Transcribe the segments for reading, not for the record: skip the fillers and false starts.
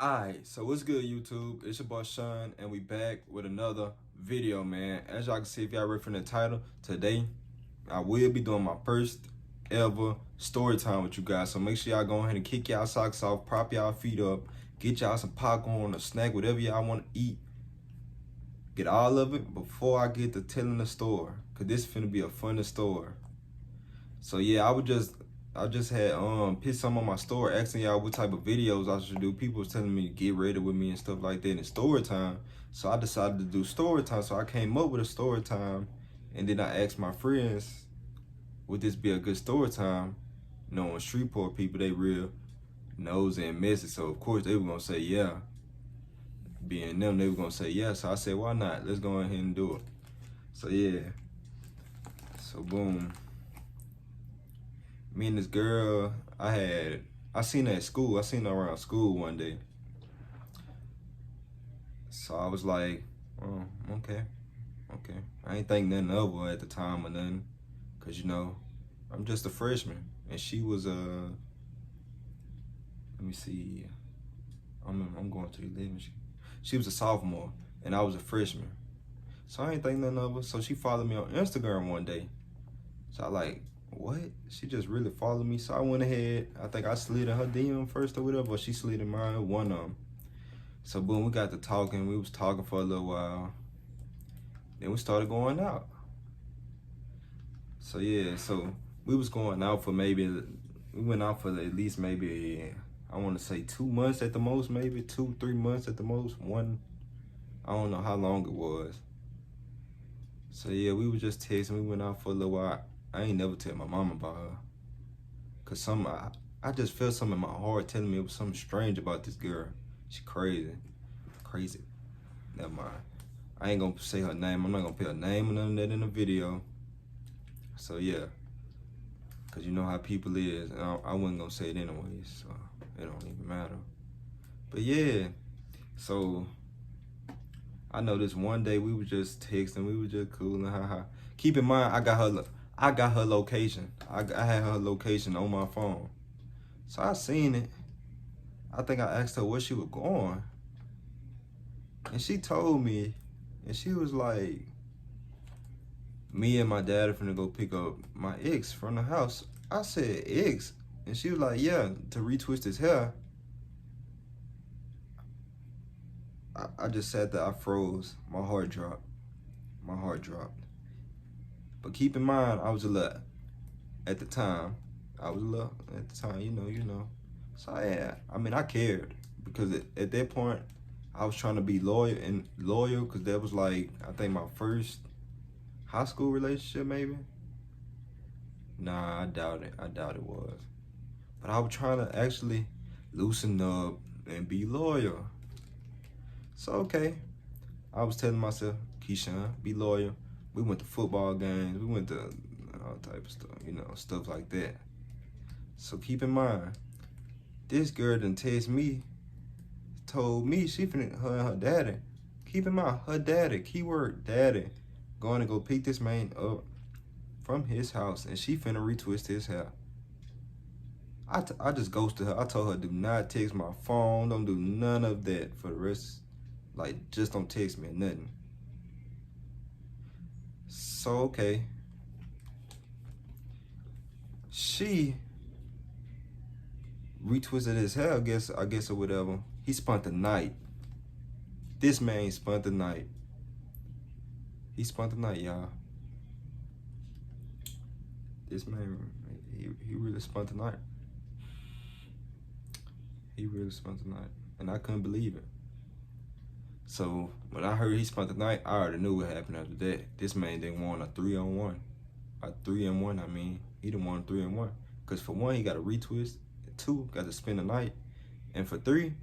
Alright, so what's good, YouTube? It's your boy Sean, and we back with another video, man. As y'all can see, if y'all read from the title, today I will be doing my first ever story time with you guys. So make sure y'all go ahead and kick y'all socks off, prop y'all feet up, get y'all some popcorn or snack, whatever y'all want to eat. Get all of it before I get to telling the story, cause this is finna be a funny story. So yeah, I just had put some on my story asking y'all what type of videos I should do. People was telling me to get ready with me and stuff like that in story time. So I decided to do story time. So I came up with a story time, and then I asked my friends, would this be a good story time? Knowing Shreveport people, they real nosy and messy. So of course they were gonna say yeah. Being them, they were gonna say yeah. So I said, why not? Let's go ahead and do it. So yeah. So boom. Me and this girl, I seen her at school. I seen her around school one day. So I was like, oh, okay. I ain't think nothing of her at the time or nothing. Cause I'm just a freshman. And she was let me see. I'm going to 11. She was a sophomore and I was a freshman. So I ain't think nothing of her. So she followed me on Instagram one day. So I like, what? She just really followed me. So I went ahead. I think I slid in her DM first or whatever, or she slid in mine, one of them. So boom, we got to talking. We was talking for a little while. Then we started going out. So yeah, so we was going out for we went out for at least maybe, I want to say 2 months at the most, maybe 2-3 months at the most. I don't know how long it was. So yeah, we were just texting. We went out for a little while. I ain't never tell my mom about her. Cause I just felt something in my heart telling me it was something strange about this girl. She crazy. Crazy. Never mind. I ain't gonna say her name. I'm not gonna put her name or none of that in the video. So yeah. Cause you know how people is. And I wasn't gonna say it anyways, so it don't even matter. But yeah. So I know this one day we were just texting, we were just cool and haha. Keep in mind, I got her location. I had her location on my phone. So I seen it. I think I asked her where she was going. And she told me, and she was like, me and my dad are finna go pick up my ex from the house. I said, ex? And she was like, yeah, to retwist his hair. I just sat there, I froze. My heart dropped. But keep in mind, I was a little, at the time, you know. So yeah, I mean, I cared because at that point, I was trying to be loyal because that was like, I think my first high school relationship maybe. Nah, I doubt it was. But I was trying to actually loosen up and be loyal. So okay, I was telling myself, Keyshawn, be loyal. We went to football games. We went to all type of stuff, stuff like that. So keep in mind, this girl done text me, told me she finna, her and her daddy. Keep in mind, her daddy, keyword daddy, going to go pick this man up from his house, and she finna retwist his hair. I just ghosted her. I told her, do not text my phone. Don't do none of that for the rest. Like, just don't text me or nothing. So, okay. She retwisted his hair, I guess or whatever. He spent the night. This man spent the night. He spent the night, y'all. This man, he really spent the night. He really spent the night. And I couldn't believe it. So when I heard he spent the night, I already knew what happened after that. This man didn't want a 3-on-1. A 3-and-1, I mean. He didn't want a 3-and-1. Because for one, he got a retwist. 2, got to spend the night. And for 3,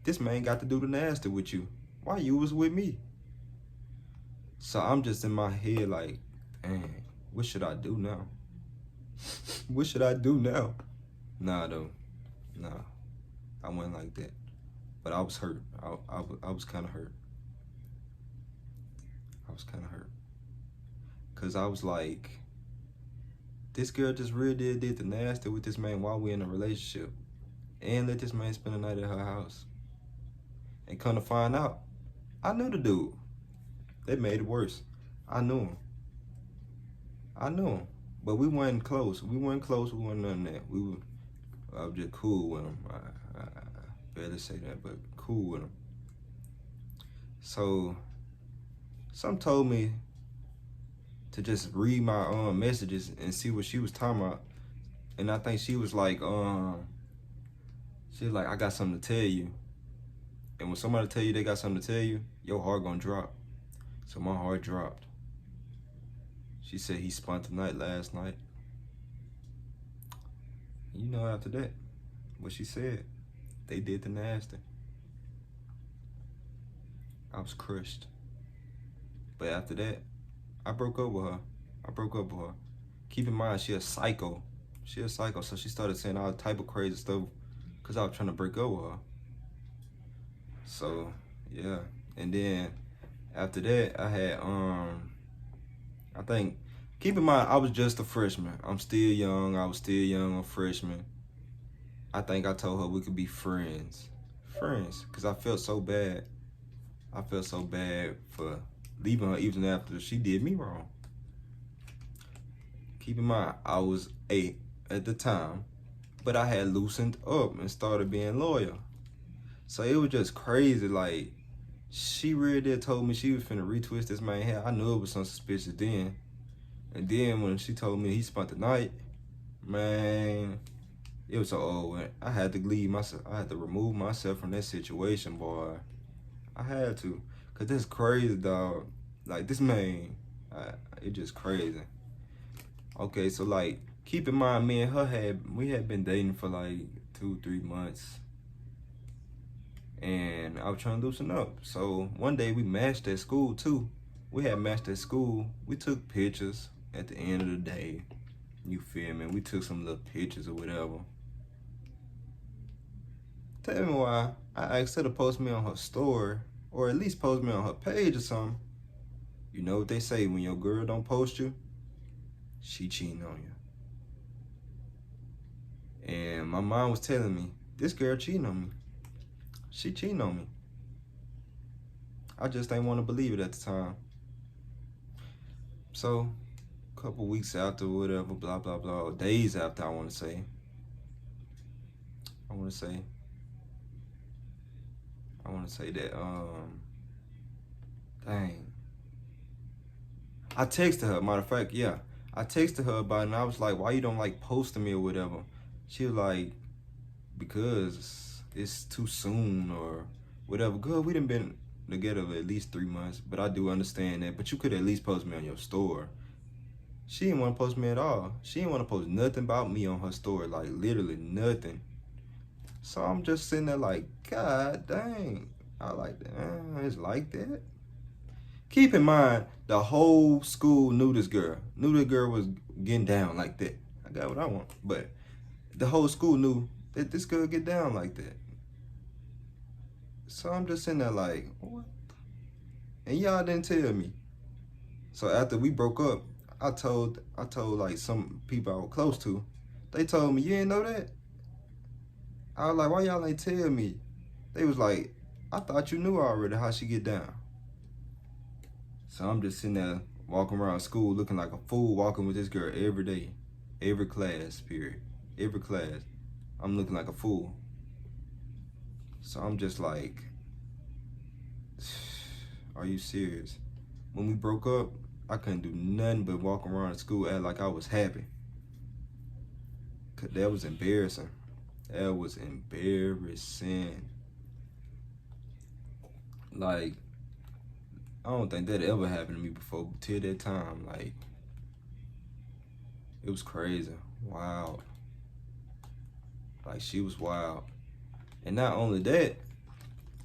this man got to do the nasty with you. Why you was with me? So I'm just in my head like, dang, what should I do now? What should I do now? Nah, though. Nah. I went like that. But I was hurt. I was kind of hurt. Because I was like, this girl just really did the nasty with this man while we in a relationship. and let this man spend the night at her house. And come to find out, I knew the dude. That made it worse. I knew him. I knew him. But we weren't close. We weren't close. We weren't none of that. I was just cool with him. I barely say that, but cool with him. So, some told me to just read my messages and see what she was talking about. And I think she was like, I got something to tell you. And when somebody tell you they got something to tell you, your heart gonna drop. So my heart dropped. She said he spent the night last night. You know, after that, what she said, they did the nasty. I was crushed. But after that, I broke up with her. Keep in mind, she a psycho. So she started saying all type of crazy stuff because I was trying to break up with her. So, yeah. And then after that, I had, I think, keep in mind, I was just a freshman. I'm still young. I was still young, a freshman. I think I told her we could be friends. Because I felt so bad. I felt so bad for leaving her even after she did me wrong. Keep in mind, I was 8 at the time, but I had loosened up and started being loyal. So it was just crazy. Like, she really did told me she was finna retwist this man's hair. I knew it was something suspicious then. And then when she told me he spent the night, man, it was so old. I had to leave myself. I had to remove myself from that situation, boy. I had to. Cause that's crazy, dog. Like, this man, it just crazy. Okay, so like, keep in mind, me and her we had been dating for like 2-3 months. And I was trying to loosen up. So one day we matched at school too. We had matched at school. We took pictures at the end of the day. You feel me? We took some little pictures or whatever. Tell me why I asked her to post me on her story, or at least post me on her page or something. You know what they say, when your girl don't post you, she cheating on you. And my mom was telling me, this girl cheating on me. She cheating on me. I just didn't want to believe it at the time. So, a couple weeks after, whatever, blah, blah, blah, days after, I want to say that, dang. I texted her, matter of fact, yeah. I texted her about it, and I was like, why you don't like posting me or whatever? She was like, because it's too soon or whatever. Good, we done been together at least 3 months, but I do understand that. But you could at least post me on your story. She didn't want to post me at all. She didn't want to post nothing about me on her story, like literally nothing. So I'm just sitting there like, God dang, I like that. It's like that. Keep in mind, the whole school knew this girl. Knew the girl was getting down like that. I got what I want. But the whole school knew that this girl get down like that. So I'm just sitting there like, what? And y'all didn't tell me. So after we broke up, I told like some people I was close to. They told me, you didn't know that? I was like, why y'all ain't tell me? They was like, I thought you knew already how she get down. So I'm just sitting there walking around school looking like a fool, walking with this girl every day, every class, period. Every class, I'm looking like a fool. So I'm just like, are you serious? When we broke up, I couldn't do nothing but walk around school act like I was happy. Cause that was embarrassing. That was embarrassing. Like, I don't think that ever happened to me before, but till that time, like, it was crazy, wild. Like, she was wild. And not only that,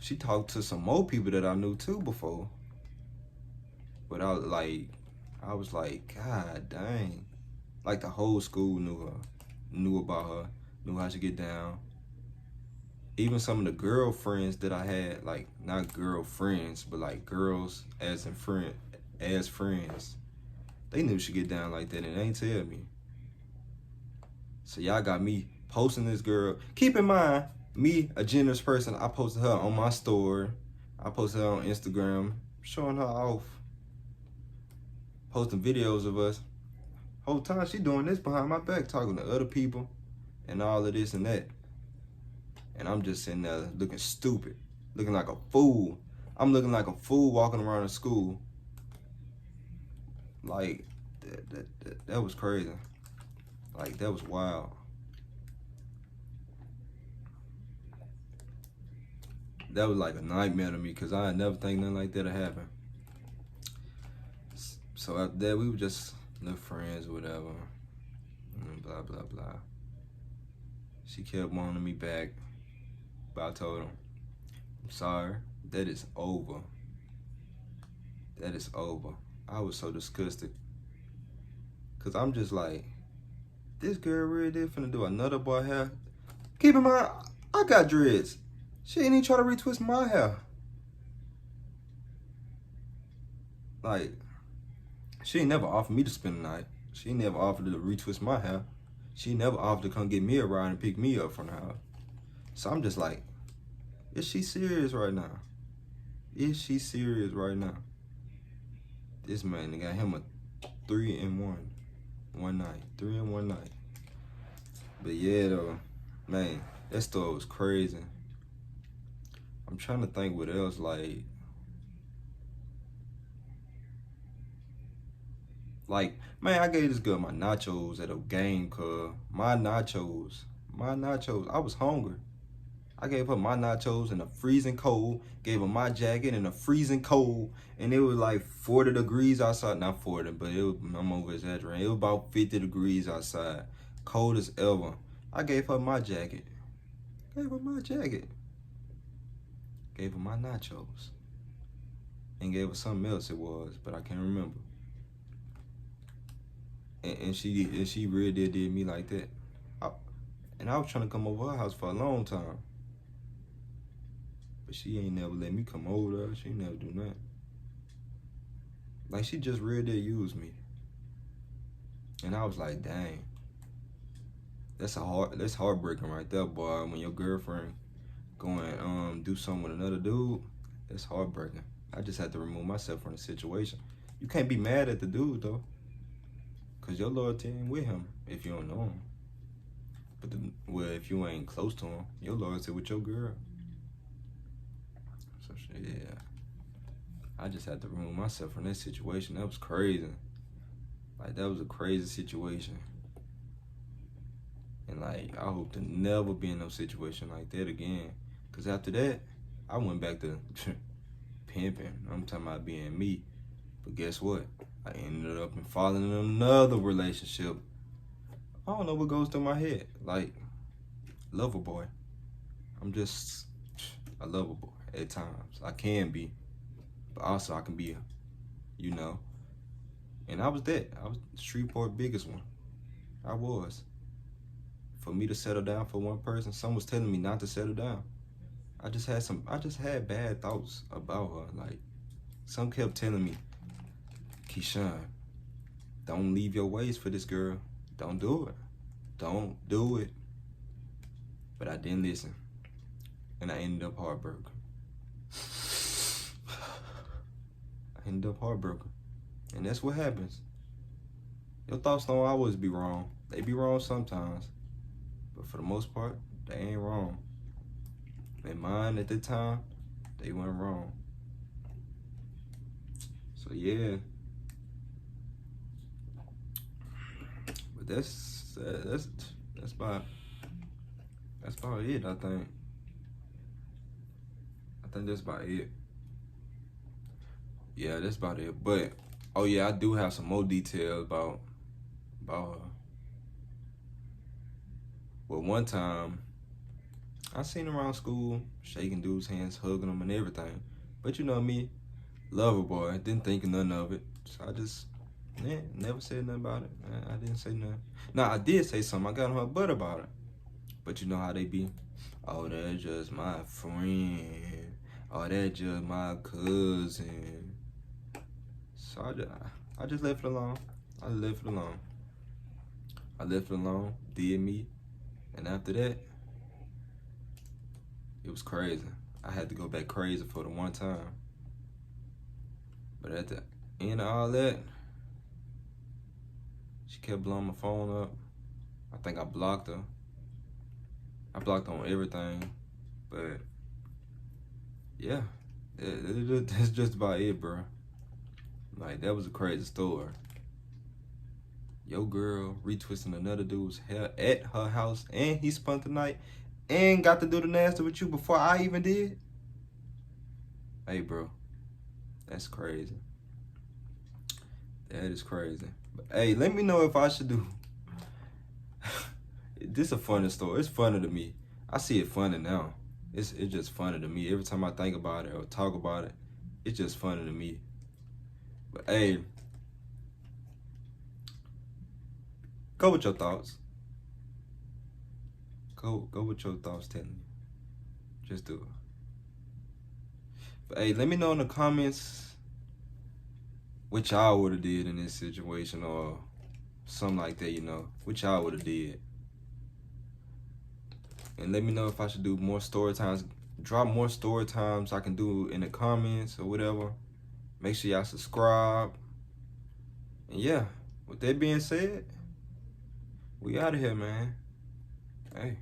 she talked to some more people that I knew too before. But I was like, God dang. Like, the whole school knew her, knew about her, knew how she get down. Even some of the girlfriends that I had, like, not girlfriends, but like girls as friends, they knew she get down like that and they ain't tell me. So y'all got me posting this girl. Keep in mind, me, a generous person, I posted her on my story. I posted her on Instagram, showing her off, posting videos of us. Whole time she doing this behind my back, talking to other people and all of this and that. And I'm just sitting there looking stupid, looking like a fool. I'm looking like a fool walking around the school. Like, that was crazy. Like, that was wild. That was like a nightmare to me because I never think nothing like that would happen. So after that, we were just little friends or whatever. And blah, blah, blah. She kept wanting me back. But I told her, I'm sorry, that is over. That is over. I was so disgusted. Because I'm just like, this girl really did finna do another boy hair. Keep in mind, I got dreads. She ain't even try to retwist my hair. Like, she ain't never offered me to spend the night. She ain't never offered to retwist my hair. She never offered to come get me a ride and pick me up from the house. So I'm just like, is she serious right now? Is she serious right now? This man, they got him a 3-in-1 one night. 3 in 1 night. But yeah, though, man, that story was crazy. I'm trying to think what else, like, man, I gave this girl my nachos at a game, cuz my nachos, I was hungry. I gave her my nachos in a freezing cold, gave her my jacket in a freezing cold, and it was like 40 degrees outside. Not 40, but I'm over exaggerating. It was about 50 degrees outside, cold as ever. I gave her my jacket. Gave her my jacket. Gave her my nachos. And gave her something else it was, but I can't remember. And she really did me like that. And I was trying to come over her house for a long time. But she ain't never let me come over there. She ain't never do nothing. Like, she just really did use me. And I was like, dang. That's heartbreaking right there, boy. When your girlfriend go and do something with another dude, that's heartbreaking. I just had to remove myself from the situation. You can't be mad at the dude, though. Because your loyalty ain't with him if you don't know him. But, well, if you ain't close to him, your loyalty with your girl. So, yeah. I just had to remove myself from that situation. That was crazy. Like, that was a crazy situation. And, like, I hope to never be in no situation like that again. Because after that, I went back to pimping. I'm talking about being me. But guess what? I ended up falling in another relationship. I don't know what goes through my head. Like, lover boy. I'm just a lover boy at times. I can be. But also I can be, you know. And I was that. I was Shreveport biggest one. I was. For me to settle down for one person, someone was telling me not to settle down. I just had bad thoughts about her. Like, some kept telling me, Keyshawn, don't leave your ways for this girl. Don't do it. Don't do it. But I didn't listen. And I ended up heartbroken. And that's what happens. Your thoughts don't always be wrong. They be wrong sometimes. But for the most part, they ain't wrong. And mine at the time, they weren't wrong. So yeah. But that's about it, I think. I think that's about it. Yeah, that's about it. But oh yeah, I do have some more details about her. Well, one time I seen her around school, shaking dudes' hands, hugging them and everything. But you know me, lover boy, didn't think of none of it. So I just never said nothing about it. I didn't say nothing. Now I did say something. I got on her butt about it. But you know how they be. Oh, that's just my friend. Oh, that's just my cousin. So I just left it alone. I left it alone. Did me. And after that, it was crazy. I had to go back crazy for the one time. But at the end of all that, she kept blowing my phone up. I think I blocked her. I blocked her on everything. But yeah, that's just about it, bro. Like, that was a crazy story. Your girl retwisting another dude's hair at her house, and he spent the night and got to do the nasty with you before I even did. Hey, bro, that's crazy. That is crazy. But hey, let me know if I should do. This is a funny story. It's funny to me. I see it funny now. It's just funny to me. Every time I think about it or talk about it, it's just funny to me. But hey, go with your thoughts. Go with your thoughts telling you. Just do it. But hey, let me know in the comments what y'all would have did in this situation or something like that, you know. What y'all would have did. And let me know if I should do more story times. Drop more story times I can do in the comments or whatever. Make sure y'all subscribe. And yeah, with that being said, we out of here, man. Hey.